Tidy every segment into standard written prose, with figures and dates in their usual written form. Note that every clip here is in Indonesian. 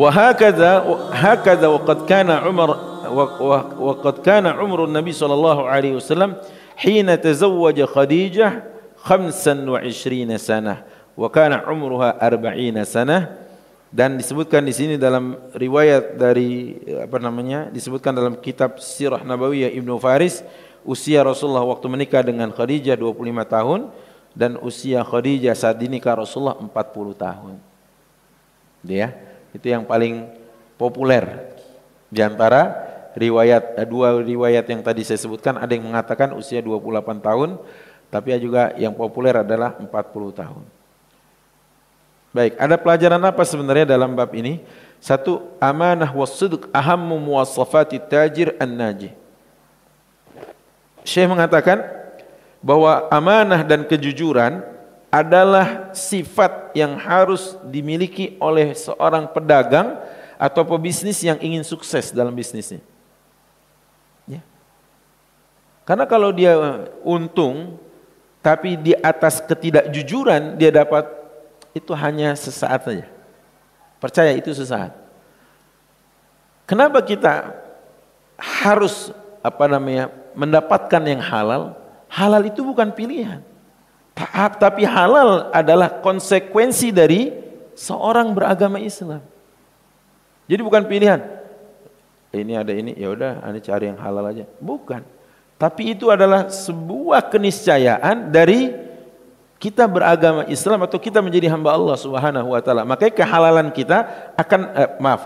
هكذا وقد كان عمر النبي صلى الله عليه وسلم حين تزوج خديجة 25 سنة وكان عمرها 40 سنة. Dan disebutkan di sini dalam riwayat dari disebutkan dalam kitab Sirah Nabawiyah Ibnu Faris, usia Rasulullah waktu menikah dengan Khadijah 25 tahun dan usia Khadijah saat dinikah Rasulullah 40 tahun. Dia itu yang paling populer di antara dua riwayat yang tadi saya sebutkan. Ada yang mengatakan usia 28 tahun, tapi juga yang populer adalah 40 tahun. Baik, ada pelajaran apa sebenarnya dalam bab ini? Satu, amanah was-sidq ahammu muwassafati tajir an-najih. Syekh mengatakan bahwa amanah dan kejujuran adalah sifat yang harus dimiliki oleh seorang pedagang atau pebisnis yang ingin sukses dalam bisnisnya. Ya. Karena kalau dia untung, tapi di atas ketidakjujuran dia dapat, itu hanya sesaat saja. Percaya itu sesaat. Kenapa kita harus mendapatkan yang halal? Halal itu bukan pilihan. Tapi halal adalah konsekuensi dari seorang beragama Islam. Jadi bukan pilihan. Ini ada ini, ya udah, Anda cari yang halal aja. Bukan. Tapi itu adalah sebuah keniscayaan dari kita beragama Islam atau kita menjadi hamba Allah Subhanahu wa taala. Makanya kehalalan kita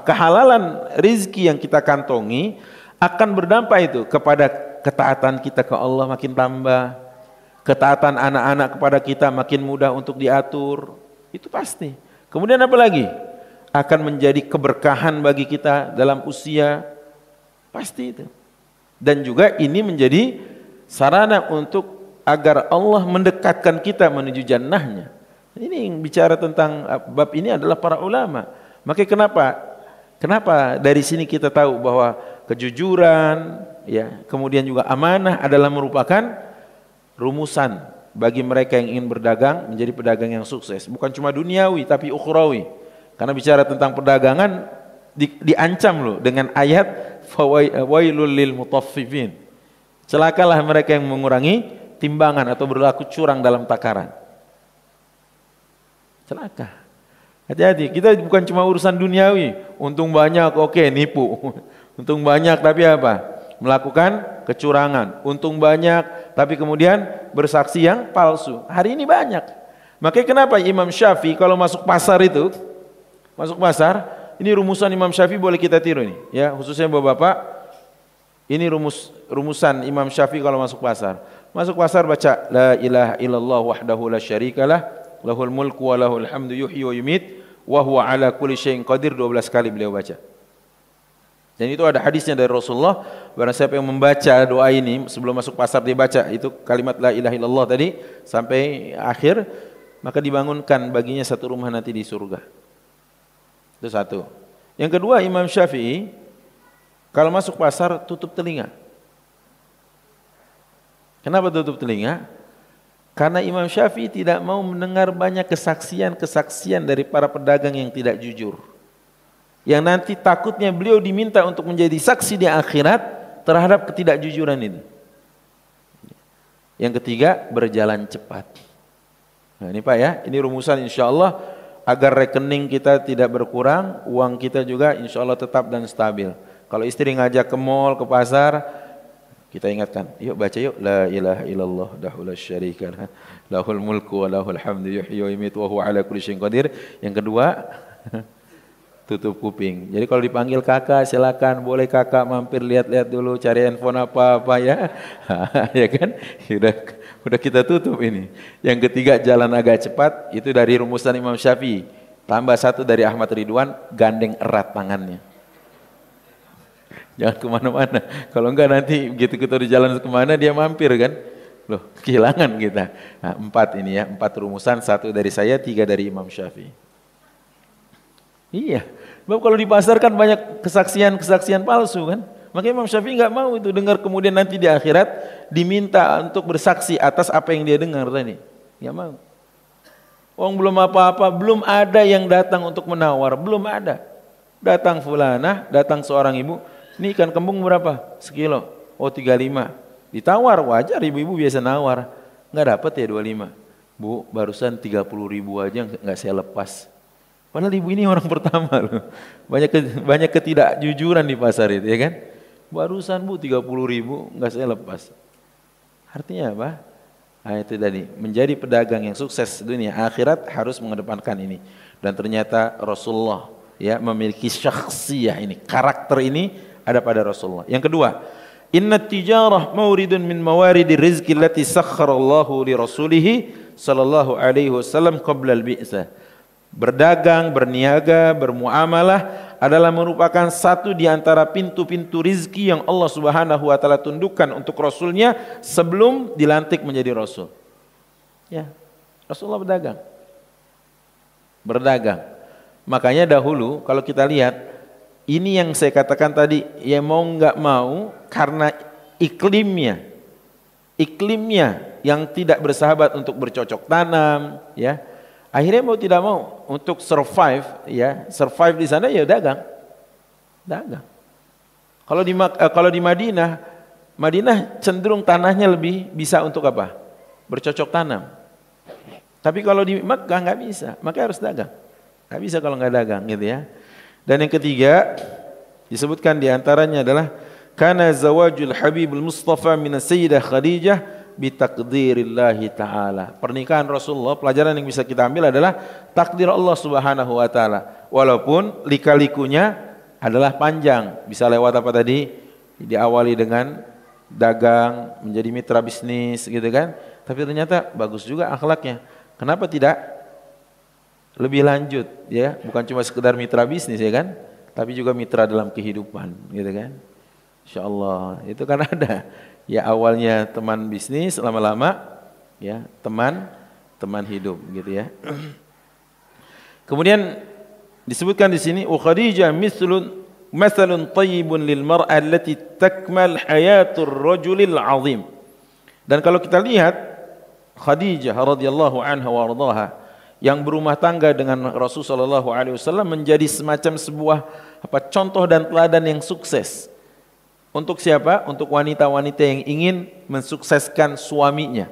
kehalalan rizki yang kita kantongi akan berdampak itu kepada ketaatan kita ke Allah makin tambah. Ketaatan anak-anak kepada kita makin mudah untuk diatur. Itu pasti. Kemudian apa lagi? Akan menjadi keberkahan bagi kita dalam usia. Pasti itu. Dan juga ini menjadi sarana untuk agar Allah mendekatkan kita menuju jannahnya. Ini yang bicara tentang bab ini adalah para ulama. Makanya kenapa dari sini kita tahu bahwa kejujuran, ya, kemudian juga amanah adalah merupakan rumusan bagi mereka yang ingin berdagang menjadi pedagang yang sukses. Bukan cuma duniawi tapi ukhrawi. Karena bicara tentang perdagangan diancam loh dengan ayat fawailul lil mutaffifin. Celakalah mereka yang mengurangi timbangan atau berlaku curang dalam takaran. Celaka. Hati-hati, kita bukan cuma urusan duniawi, untung banyak, oke, nipu. Untung banyak tapi apa? Melakukan kecurangan. Untung banyak tapi kemudian bersaksi yang palsu. Hari ini banyak. Makanya kenapa Imam Syafi'i kalau masuk pasar itu, ini rumusan Imam Syafi'i boleh kita tiru nih, ya, khususnya Bapak-bapak. Ini rumusan Imam Syafi'i kalau masuk pasar. Masuk pasar baca la ilaha illallah wahdahu la syarikalah lahul mulku wa lahul hamdu yuhyi wa yumit wa huwa ala kulli syai'in qadir 12 kali beliau baca. Dan itu ada hadisnya dari Rasulullah, barang siapa yang membaca doa ini sebelum masuk pasar dia baca itu kalimat la ilaha illallah tadi sampai akhir, maka dibangunkan baginya satu rumah nanti di surga. Itu satu. Yang kedua, Imam Syafi'i kalau masuk pasar tutup telinga. Kenapa tutup telinga? Karena Imam Syafi'i tidak mau mendengar banyak kesaksian-kesaksian dari para pedagang yang tidak jujur. Yang nanti takutnya beliau diminta untuk menjadi saksi di akhirat terhadap ketidakjujuran ini. Yang ketiga, berjalan cepat. Nah ini Pak ya, ini rumusan insya Allah agar rekening kita tidak berkurang, uang kita juga insya Allah tetap dan stabil. Kalau istri ngajak ke mall, ke pasar, kita ingatkan, yuk baca yuk la ilaha illallah wahdahu la syarikalah lahul mulku wa lahul hamdu yuhyi wa yumiitu wa huwa ala kulli syai'in qadir. Yang kedua, tutup kuping. Jadi kalau dipanggil kakak silakan, boleh kakak mampir lihat-lihat dulu, cari handphone apa-apa ya. Ya kan? Udah kita tutup ini. Yang ketiga, jalan agak cepat, itu dari rumusan Imam Syafi'i. Tambah satu dari Ahmad Ridwan, gandeng erat tangannya. Jangan kemana-mana. Kalau enggak nanti begitu kita di jalan kemana dia mampir kan. Loh, kehilangan kita. Nah, 4 ini ya, 4 rumusan, 1 dari saya, 3 dari Imam Syafi'i. Iya. Sebab kalau di pasar kan banyak kesaksian palsu kan. Makanya Imam Syafi'i enggak mau itu dengar kemudian nanti di akhirat diminta untuk bersaksi atas apa yang dia dengar tadi. Enggak mau. Orang belum apa-apa, belum ada yang datang untuk menawar, belum ada. Datang fulanah, datang seorang ibu, ini ikan kembung berapa? Sekilo. Oh 35. Ditawar, wajar ibu-ibu biasa nawar. Nggak dapat ya 25. Bu, barusan 30.000 aja nggak saya lepas. Padahal ibu ini orang pertama loh. Banyak ketidakjujuran di pasar itu, ya kan? Barusan bu 30.000 nggak saya lepas. Artinya apa? Nah, itu tadi, menjadi pedagang yang sukses dunia akhirat harus mengedepankan ini. Dan ternyata Rasulullah ya memiliki syakhsiyah ini, karakter ini ada pada Rasulullah. Yang kedua, inna tijarah mawridun min mawaridi rizki allati sakharallahu li rasulihi sallallahu alaihi wasallam qabla al-bi'tsah. Berdagang, berniaga, bermuamalah adalah merupakan satu di antara pintu-pintu rizki yang Allah Subhanahu wa taala tundukkan untuk Rasulnya sebelum dilantik menjadi Rasul. Ya, Rasulullah berdagang. Makanya dahulu kalau kita lihat, ini yang saya katakan tadi, ya mau nggak mau karena iklimnya yang tidak bersahabat untuk bercocok tanam, ya. Akhirnya mau tidak mau untuk survive di sana ya dagang. Kalau di Madinah cenderung tanahnya lebih bisa untuk apa? Bercocok tanam. Tapi kalau di Makkah nggak bisa, maka harus dagang. Nggak bisa kalau nggak dagang, gitu ya. Dan yang ketiga disebutkan diantaranya adalah kana zawajul Habibul Mustafa min Sayyidah Khadijah bitakdirillahi ta'ala. Pernikahan Rasulullah, pelajaran yang bisa kita ambil adalah takdir Allah Subhanahu wa taala. Walaupun lika-likunya adalah panjang, bisa lewat apa tadi? Diawali dengan dagang, menjadi mitra bisnis gitu kan. Tapi ternyata bagus juga akhlaknya. Kenapa tidak lebih lanjut ya? Bukan cuma sekedar mitra bisnis ya kan? Tapi juga mitra dalam kehidupan gitu kan. Insyaallah itu kan ada. Ya awalnya teman bisnis, lama-lama ya teman hidup gitu ya. Kemudian disebutkan di sini Khadijah mathalun tayyibun lil mar'a allati takmal hayatur rajulil azim. Dan kalau kita lihat Khadijah radhiyallahu anha wa ardhaha yang berumah tangga dengan Rasul sallallahu alaihi wasallam menjadi semacam sebuah contoh dan teladan yang sukses. Untuk siapa? Untuk wanita-wanita yang ingin mensukseskan suaminya.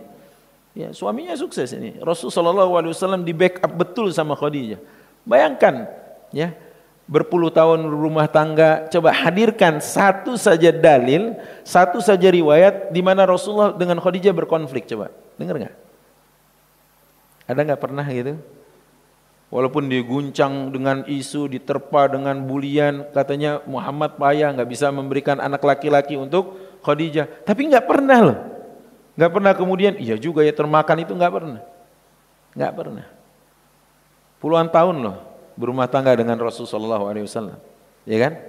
Ya, suaminya sukses ini. Rasul sallallahu alaihi wasallam di backup betul sama Khadijah. Bayangkan, ya, berpuluh tahun rumah tangga, coba hadirkan satu saja dalil, satu saja riwayat di mana Rasulullah dengan Khadijah berkonflik, coba. Dengar enggak? Ada enggak pernah gitu? Walaupun diguncang dengan isu, diterpa dengan bulian, katanya Muhammad payah, nggak bisa memberikan anak laki-laki untuk Khadijah. Tapi nggak pernah loh, nggak pernah kemudian, iya juga ya termakan itu nggak pernah. Puluhan tahun loh berumah tangga dengan Rasulullah SAW, ya kan?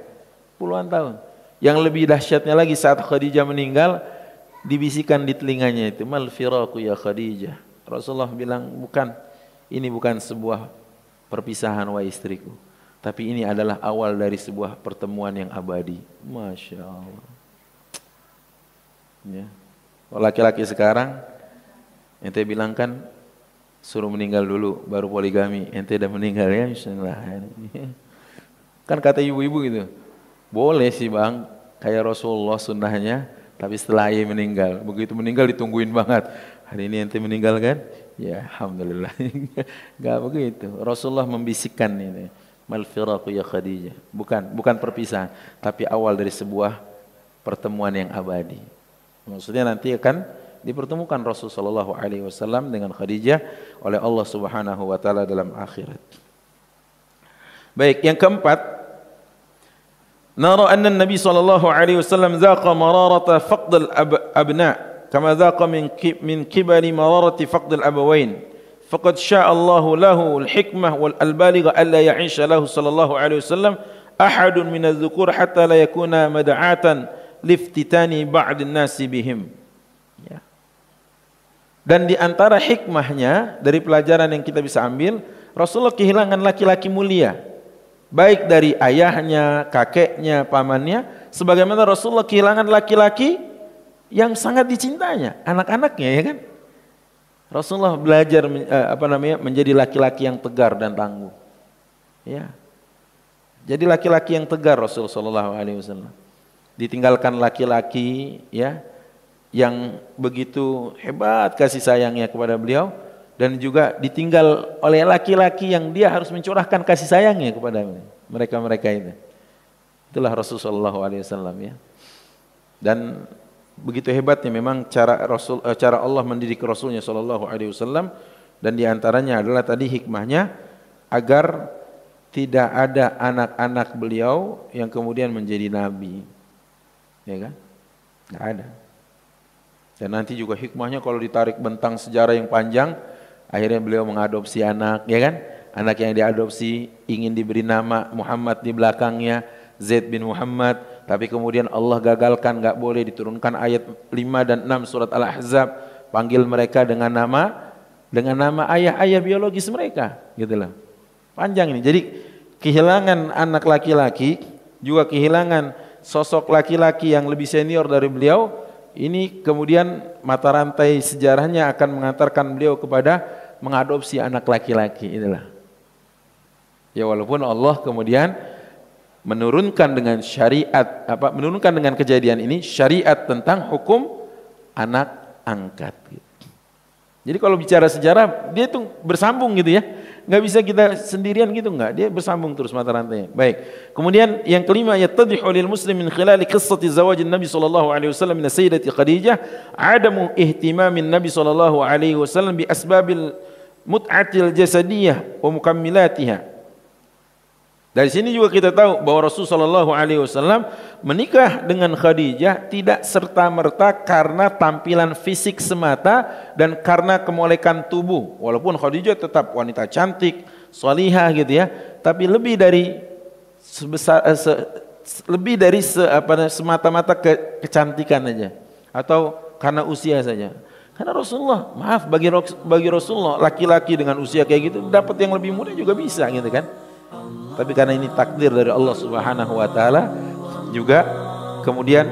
Puluhan tahun. Yang lebih dahsyatnya lagi saat Khadijah meninggal, dibisikkan di telinganya itu, mal firaku ya Khadijah. Rasulullah bilang ini bukan sebuah perpisahan wahai istriku, tapi ini adalah awal dari sebuah pertemuan yang abadi. Masya Allah. Ya. Laki-laki sekarang, ente bilang kan suruh meninggal dulu baru poligami. Ente udah meninggal ya, Bismillah. Kan kata ibu-ibu gitu, boleh sih bang, kayak Rasulullah sunnahnya, tapi setelah ia meninggal, begitu meninggal ditungguin banget. Hari ini ente meninggal kan? Ya alhamdulillah. Enggak begitu. Rasulullah membisikkan ini, mal firaqu ya Khadijah. Bukan perpisahan, tapi awal dari sebuah pertemuan yang abadi. Maksudnya nanti akan dipertemukan Rasul sallallahu alaihi wasallam dengan Khadijah oleh Allah Subhanahu wa taala dalam akhirat. Baik, yang keempat, nara anna Nabi sallallahu alaihi wasallam zaqa mararata faqd al-abna' كما ذاق من كبر مرارة فقد الأبوين فقد شاء الله له الحكمة والبالغة ألا يعيش له صلى الله عليه وسلم أحد من الذكور حتى لا يكون مدعاة لافتتان بعض الناس بهم. Dan di antara hikmahnya dari pelajaran yang kita bisa ambil, Rasulullah kehilangan laki-laki mulia, baik dari ayahnya, kakeknya, pamannya, sebagaimana Rasulullah kehilangan laki-laki yang sangat dicintanya, anak-anaknya, ya kan? Rasulullah belajar menjadi laki-laki yang tegar dan tangguh. Ya. Jadi laki-laki yang tegar Rasul sallallahu alaihi wasallam. Ditinggalkan laki-laki ya yang begitu hebat kasih sayangnya kepada beliau, dan juga ditinggal oleh laki-laki yang dia harus mencurahkan kasih sayangnya kepada mereka-mereka itu. Itulah Rasul sallallahu alaihi wasallam ya. Dan begitu hebatnya memang cara Allah mendidik Rasulnya sallallahu alaihi wasallam, dan diantaranya adalah tadi hikmahnya agar tidak ada anak-anak beliau yang kemudian menjadi nabi, ya kan? Tidak ada. Dan nanti juga hikmahnya kalau ditarik bentang sejarah yang panjang, akhirnya beliau mengadopsi anak, ya kan? Anak yang diadopsi ingin diberi nama Muhammad di belakangnya, Zaid bin Muhammad, tapi kemudian Allah gagalkan, enggak boleh, diturunkan ayat 5 dan 6 surat Al-Ahzab, panggil mereka dengan nama ayah-ayah biologis mereka, gitu loh. Panjang ini. Jadi kehilangan anak laki-laki, juga kehilangan sosok laki-laki yang lebih senior dari beliau, ini kemudian mata rantai sejarahnya akan mengantarkan beliau kepada mengadopsi anak laki-laki. Inilah. Ya walaupun Allah kemudian menurunkan dengan syariat, menurunkan dengan kejadian ini syariat tentang hukum anak angkat. Jadi kalau bicara sejarah dia itu bersambung gitu ya. Nggak bisa kita sendirian gitu, enggak, dia bersambung terus mata rantainya. Baik. Kemudian yang kelima, yattadhihu lil muslim min khilali qissati zawajin Nabi sallallahu alaihi wasallam min sayyidati Khadijah adamu ihtimamin Nabi sallallahu alaihi wasallam bi asbabil mut'atil jasadiyah wa mukammilatiha. Dari sini juga kita tahu bahwa Rasul sallallahu alaihi wasallam menikah dengan Khadijah tidak serta-merta karena tampilan fisik semata dan karena kemolekan tubuh. Walaupun Khadijah tetap wanita cantik, salihah gitu ya, tapi lebih dari semata-mata kecantikan aja atau karena usia saja. Karena Rasulullah, maaf, bagi Rasulullah laki-laki dengan usia kayak gitu dapat yang lebih muda juga bisa gitu kan. Tapi karena ini takdir dari Allah Subhanahu wa taala, juga kemudian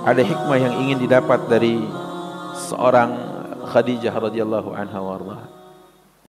ada hikmah yang ingin didapat dari seorang Khadijah radhiyallahu anha warḍaha.